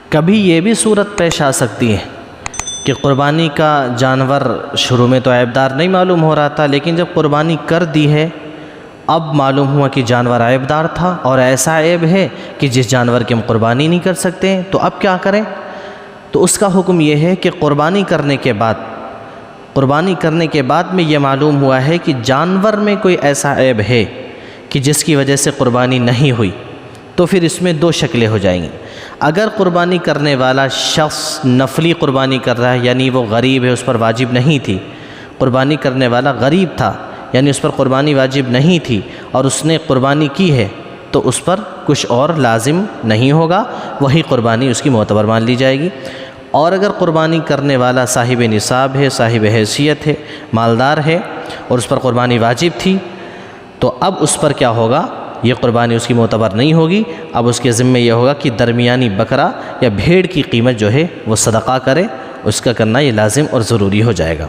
کبھی یہ بھی صورت پیش آ سکتی ہے کہ قربانی کا جانور شروع میں تو عیبدار نہیں معلوم ہو رہا تھا، لیکن جب قربانی کر دی ہے اب معلوم ہوا کہ جانور عیبدار تھا اور ایسا عیب ہے کہ جس جانور کی ہم قربانی نہیں کر سکتے، تو اب کیا کریں؟ تو اس کا حکم یہ ہے کہ قربانی کرنے کے بعد میں یہ معلوم ہوا ہے کہ جانور میں کوئی ایسا عیب ہے کہ جس کی وجہ سے قربانی نہیں ہوئی، تو پھر اس میں دو شکلیں ہو جائیں گی۔ اگر قربانی کرنے والا شخص نفلی قربانی کر رہا ہے، یعنی وہ غریب ہے، اس پر واجب نہیں تھی، قربانی کرنے والا غریب تھا یعنی اس پر قربانی واجب نہیں تھی اور اس نے قربانی کی ہے، تو اس پر کچھ اور لازم نہیں ہوگا، وہی قربانی اس کی معتبر مان لی جائے گی۔ اور اگر قربانی کرنے والا صاحب نصاب ہے، صاحب حیثیت ہے، مالدار ہے اور اس پر قربانی واجب تھی، تو اب اس پر کیا ہوگا؟ یہ قربانی اس کی معتبر نہیں ہوگی، اب اس کے ذمہ یہ ہوگا کہ درمیانی بکرا یا بھیڑ کی قیمت جو ہے وہ صدقہ کرے، اس کا کرنا یہ لازم اور ضروری ہو جائے گا۔